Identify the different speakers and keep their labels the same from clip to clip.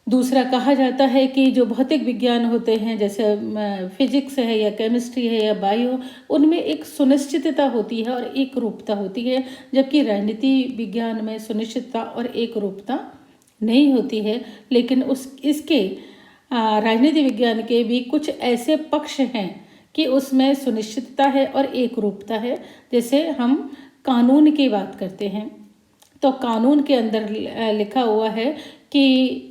Speaker 1: दूसरा कहा जाता है कि जो भौतिक विज्ञान होते हैं, जैसे फिजिक्स है या केमिस्ट्री है या बायो, उनमें एक सुनिश्चितता होती है और एक रूपता होती है, जबकि राजनीति विज्ञान में सुनिश्चितता और एक रूपता नहीं होती है। लेकिन इसके राजनीति विज्ञान के भी कुछ ऐसे पक्ष हैं कि उसमें सुनिश्चितता है और एक रूपता है। जैसे हम कानून की बात करते हैं तो कानून के अंदर लिखा हुआ है कि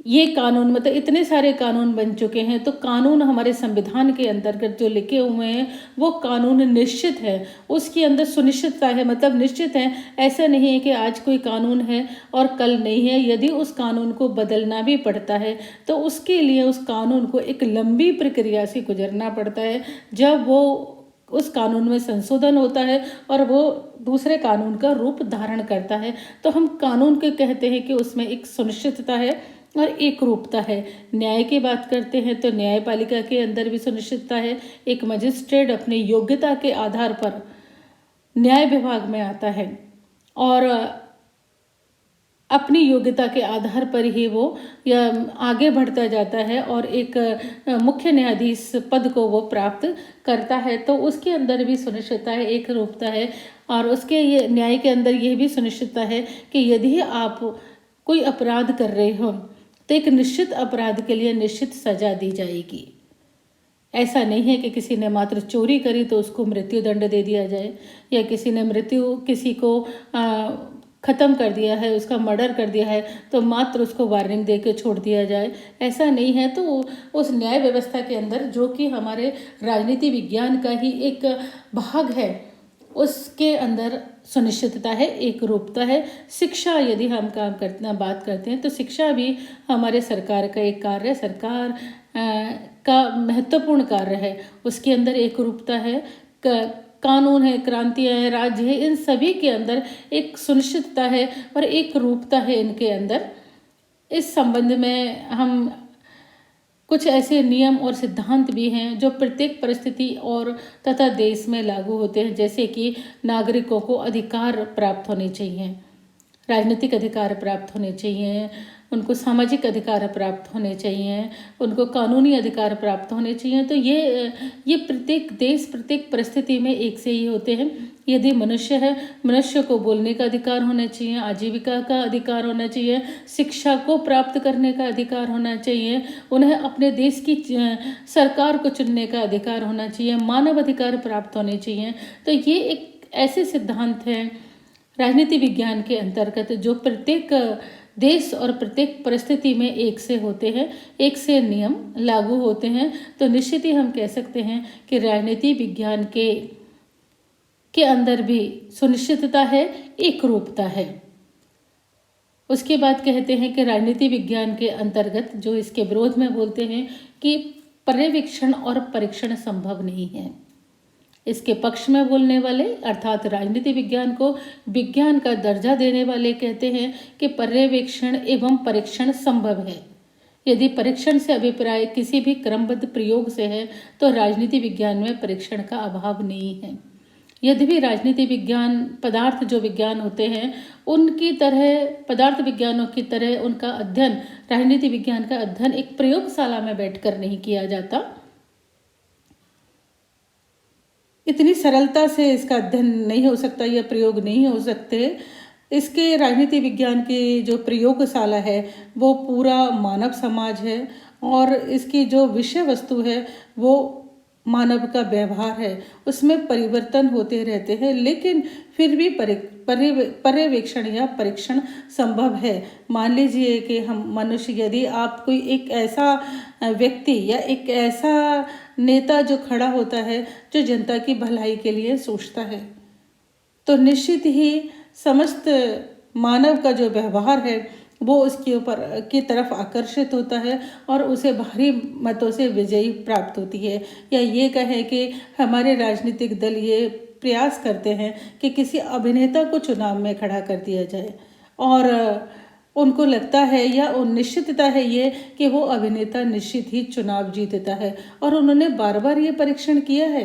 Speaker 1: ये कानून, मतलब इतने सारे कानून बन चुके हैं, तो कानून हमारे संविधान के अंतर्गत जो लिखे हुए हैं वो कानून निश्चित है, उसके अंदर सुनिश्चितता है, मतलब निश्चित है। ऐसा नहीं है कि आज कोई कानून है और कल नहीं है। यदि उस कानून को बदलना भी पड़ता है तो उसके लिए उस कानून को एक लंबी प्रक्रिया से गुजरना पड़ता है। जब वो उस कानून में संशोधन होता है और वो दूसरे कानून का रूप धारण करता है, तो हम कानून के कहते हैं कि उसमें एक सुनिश्चितता है और एक रूपता है। न्याय की बात करते हैं तो न्यायपालिका के अंदर भी सुनिश्चितता है। एक मजिस्ट्रेट अपनी योग्यता के आधार पर न्याय विभाग में आता है और अपनी योग्यता के आधार पर ही वो या आगे बढ़ता जाता है और एक मुख्य न्यायाधीश पद को वो प्राप्त करता है। तो उसके अंदर भी सुनिश्चितता है, एक रूपता है। और उसके ये न्याय के अंदर यह भी सुनिश्चितता है कि यदि आप कोई अपराध कर रहे हो तो एक निश्चित अपराध के लिए निश्चित सजा दी जाएगी। ऐसा नहीं है कि किसी ने मात्र चोरी करी तो उसको मृत्यु दंड दे दिया जाए, या किसी ने किसी को ख़त्म कर दिया है, उसका मर्डर कर दिया है तो मात्र उसको वार्निंग दे के छोड़ दिया जाए, ऐसा नहीं है। तो उस न्याय व्यवस्था के अंदर, जो कि हमारे राजनीति विज्ञान का ही एक भाग है, उसके अंदर सुनिश्चितता है, एक रूपता है। शिक्षा, यदि हम बात करते हैं तो शिक्षा भी हमारे सरकार का एक कार्य है, सरकार का महत्वपूर्ण कार्य है। उसके अंदर एक रूपता है। कानून है, क्रांतियाँ है, राज्य है, इन सभी के अंदर एक सुनिश्चितता है और एक रूपता है इनके अंदर। इस संबंध में हम कुछ ऐसे नियम और सिद्धांत भी हैं जो प्रत्येक परिस्थिति और तथा देश में लागू होते हैं, जैसे कि नागरिकों को अधिकार प्राप्त होने चाहिए, राजनीतिक अधिकार प्राप्त होने चाहिए, उनको सामाजिक अधिकार प्राप्त होने चाहिए, उनको कानूनी अधिकार प्राप्त होने चाहिए। तो ये प्रत्येक देश, प्रत्येक परिस्थिति में एक से ही होते हैं। यदि मनुष्य है, मनुष्य को बोलने का अधिकार होना चाहिए, आजीविका का अधिकार होना चाहिए, शिक्षा को प्राप्त करने का अधिकार होना चाहिए, उन्हें अपने देश की सरकार को चुनने का अधिकार होना चाहिए, मानव अधिकार प्राप्त होने चाहिए। तो ये एक ऐसे सिद्धांत हैं राजनीति विज्ञान के अंतर्गत जो प्रत्येक देश और प्रत्येक परिस्थिति में एक से होते हैं, एक से नियम लागू होते हैं। तो निश्चित ही हम कह सकते हैं कि राजनीति विज्ञान के अंदर भी सुनिश्चितता है, एक रूपता है। उसके बाद कहते हैं कि राजनीति विज्ञान के अंतर्गत जो इसके विरोध में बोलते हैं कि पर्यवेक्षण और परीक्षण संभव नहीं है। इसके पक्ष में बोलने वाले, अर्थात राजनीति विज्ञान को विज्ञान का दर्जा देने वाले, कहते हैं कि पर्यवेक्षण एवं परीक्षण संभव है। यदि परीक्षण से अभिप्राय किसी भी क्रमबद्ध प्रयोग से है तो राजनीति विज्ञान में परीक्षण का अभाव नहीं है। यदि भी राजनीति विज्ञान, पदार्थ जो विज्ञान होते हैं उनकी तरह, पदार्थ विज्ञानों की तरह उनका अध्ययन, राजनीति विज्ञान का अध्ययन एक प्रयोगशाला में बैठकर नहीं किया जाता। इतनी सरलता से इसका अध्ययन नहीं हो सकता या प्रयोग नहीं हो सकते। इसके राजनीति विज्ञान की जो प्रयोगशाला है वो पूरा मानव समाज है और इसकी जो विषय वस्तु है वो मानव का व्यवहार है। उसमें परिवर्तन होते रहते हैं, लेकिन फिर भी पर्यवेक्षण या परीक्षण संभव है। मान लीजिए कि हम मनुष्य, यदि आप कोई एक ऐसा व्यक्ति या एक ऐसा नेता जो खड़ा होता है जो जनता की भलाई के लिए सोचता है, तो निश्चित ही समस्त मानव का जो व्यवहार है वो उसके ऊपर की तरफ आकर्षित होता है और उसे भारी मतों से विजयी प्राप्त होती है। या ये कहें कि हमारे राजनीतिक दल ये प्रयास करते हैं कि किसी अभिनेता को चुनाव में खड़ा कर दिया जाए और उनको लगता है या निश्चितता है ये कि वो अभिनेता निश्चित ही चुनाव जीतता है। और उन्होंने बार बार ये परीक्षण किया है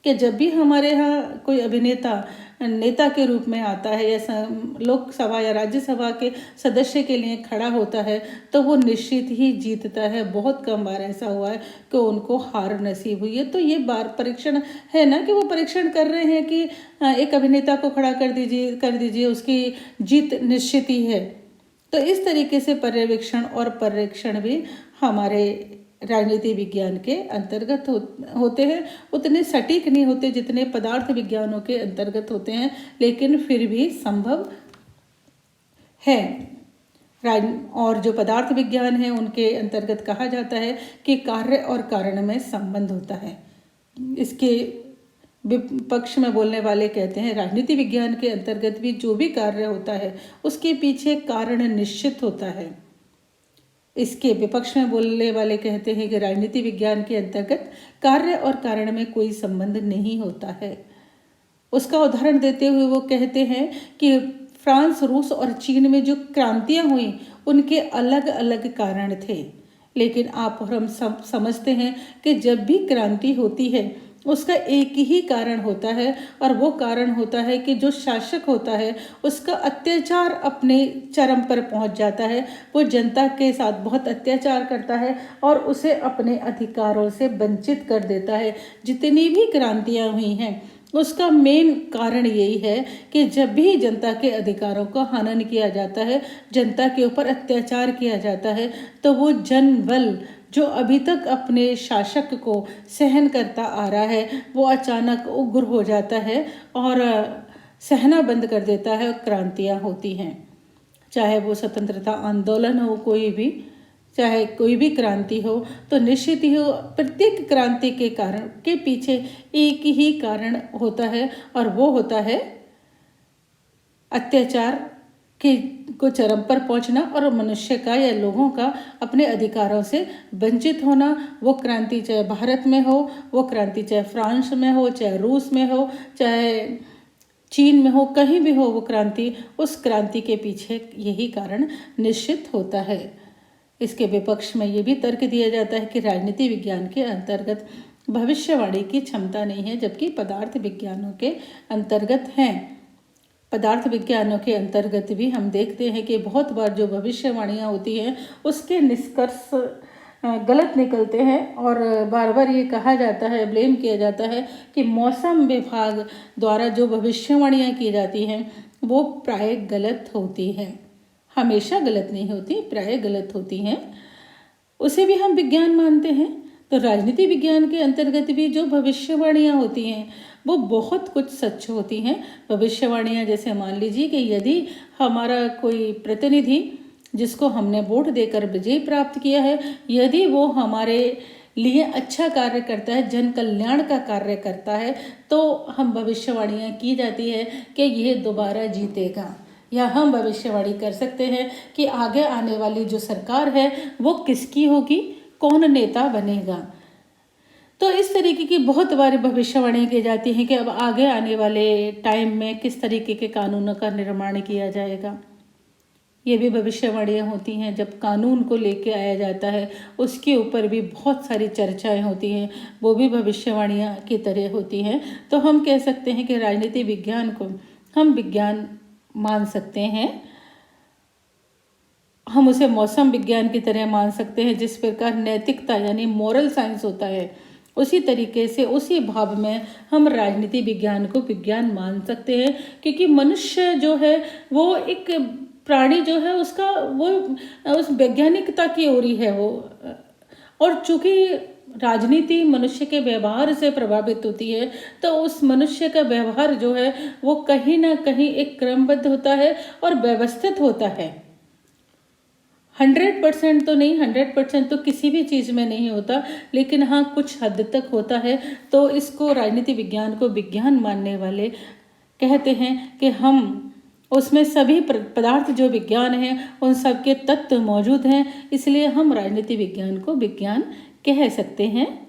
Speaker 1: कि जब भी हमारे यहाँ कोई अभिनेता नेता के रूप में आता है या लोकसभा या राज्यसभा के सदस्य के लिए खड़ा होता है तो वो निश्चित ही जीतता है। बहुत कम बार ऐसा हुआ है कि उनको हार नसीब हुई है। तो ये बार परीक्षण है ना कि वो परीक्षण कर रहे हैं कि एक अभिनेता को खड़ा कर दीजिए उसकी जीत निश्चित ही है। तो इस तरीके से पर्यवेक्षण और परीक्षण भी हमारे राजनीति विज्ञान के अंतर्गत होते हैं। उतने सटीक नहीं होते जितने पदार्थ विज्ञानों के अंतर्गत होते हैं, लेकिन फिर भी संभव है। और जो पदार्थ विज्ञान है उनके अंतर्गत कहा जाता है कि कार्य और कारण में संबंध होता है। इसके विपक्ष में बोलने वाले कहते हैं राजनीति विज्ञान के अंतर्गत भी जो भी कार्य होता है उसके पीछे कारण निश्चित होता है। इसके विपक्ष में बोलने वाले कहते हैं कि राजनीति विज्ञान के अंतर्गत कार्य और कारण में कोई संबंध नहीं होता है। उसका उदाहरण देते हुए वो कहते हैं कि फ्रांस, रूस और चीन में जो क्रांतियां हुई उनके अलग अलग कारण थे, लेकिन आप और हम सब समझते हैं कि जब भी क्रांति होती है उसका एक ही कारण होता है और वो कारण होता है कि जो शासक होता है उसका अत्याचार अपने चरम पर पहुंच जाता है। वो जनता के साथ बहुत अत्याचार करता है और उसे अपने अधिकारों से वंचित कर देता है। जितनी भी क्रांतियां हुई हैं उसका मेन कारण यही है कि जब भी जनता के अधिकारों का हनन किया जाता है, जनता के ऊपर अत्याचार किया जाता है, तो वो जनबल जो अभी तक अपने शासक को सहन करता आ रहा है वो अचानक उग्र हो जाता है और सहना बंद कर देता है और क्रांतियाँ होती हैं। चाहे वो स्वतंत्रता आंदोलन हो, चाहे कोई भी क्रांति हो, तो निश्चित ही हो प्रत्येक क्रांति के कारण के पीछे एक ही कारण होता है और वो होता है अत्याचार को चरम पर पहुंचना और मनुष्य का या लोगों का अपने अधिकारों से वंचित होना। वो क्रांति चाहे भारत में हो, वो क्रांति चाहे फ्रांस में हो, चाहे रूस में हो, चाहे चीन में हो, कहीं भी हो वो क्रांति, उस क्रांति के पीछे यही कारण निश्चित होता है। इसके विपक्ष में ये भी तर्क दिया जाता है कि राजनीति विज्ञान के अंतर्गत भविष्यवाणी की क्षमता नहीं है, जबकि पदार्थ विज्ञानों के अंतर्गत हैं। पदार्थ विज्ञानों के अंतर्गत भी हम देखते हैं कि बहुत बार जो भविष्यवाणियाँ होती हैं उसके निष्कर्ष गलत निकलते हैं और बार बार ये कहा जाता है, ब्लेम किया जाता है कि मौसम विभाग द्वारा जो भविष्यवाणियाँ की जाती हैं वो प्राय गलत होती हैं। हमेशा गलत नहीं होती, प्राय गलत होती हैं। उसे भी हम विज्ञान मानते हैं। तो राजनीति विज्ञान के अंतर्गत भी जो भविष्यवाणियाँ होती हैं वो बहुत कुछ सच होती हैं। भविष्यवाणियाँ जैसे मान लीजिए कि यदि हमारा कोई प्रतिनिधि जिसको हमने वोट देकर विजय प्राप्त किया है, यदि वो हमारे लिए अच्छा कार्य करता है, जन कल्याण का कार्य करता है, तो हम भविष्यवाणियाँ की जाती है कि यह दोबारा जीतेगा, या हम भविष्यवाणी कर सकते हैं कि आगे आने वाली जो सरकार है वो किसकी होगी, कौन नेता बनेगा। तो इस तरीके की बहुत बार भविष्यवाणी की जाती है कि अब आगे आने वाले टाइम में किस तरीके के कानूनों का निर्माण किया जाएगा। ये भी भविष्यवाणियाँ होती हैं। जब कानून को लेके आया जाता है उसके ऊपर भी बहुत सारी चर्चाएं होती हैं, वो भी भविष्यवाणियाँ की तरह होती हैं। तो हम कह सकते हैं कि राजनीति विज्ञान को हम विज्ञान मान सकते हैं। हम उसे मौसम विज्ञान की तरह मान सकते हैं। जिस प्रकार नैतिकता यानी मोरल साइंस होता है, उसी तरीके से उसी भाव में हम राजनीति विज्ञान को विज्ञान मान सकते हैं, क्योंकि मनुष्य जो है वो एक प्राणी जो है उसका वो उस वैज्ञानिकता की ओर ही है वो। और चूंकि राजनीति मनुष्य के व्यवहार से प्रभावित होती है, तो उस मनुष्य का व्यवहार जो है वो कहीं ना कहीं एक क्रमबद्ध होता है और व्यवस्थित होता है। 100% तो नहीं, 100% तो किसी भी चीज़ में नहीं होता, लेकिन हाँ कुछ हद तक होता है। तो इसको राजनीति विज्ञान को विज्ञान मानने वाले कहते हैं कि हम उसमें सभी पदार्थ जो विज्ञान हैं उन सब के तत्व मौजूद हैं, इसलिए हम राजनीति विज्ञान को विज्ञान कह सकते हैं।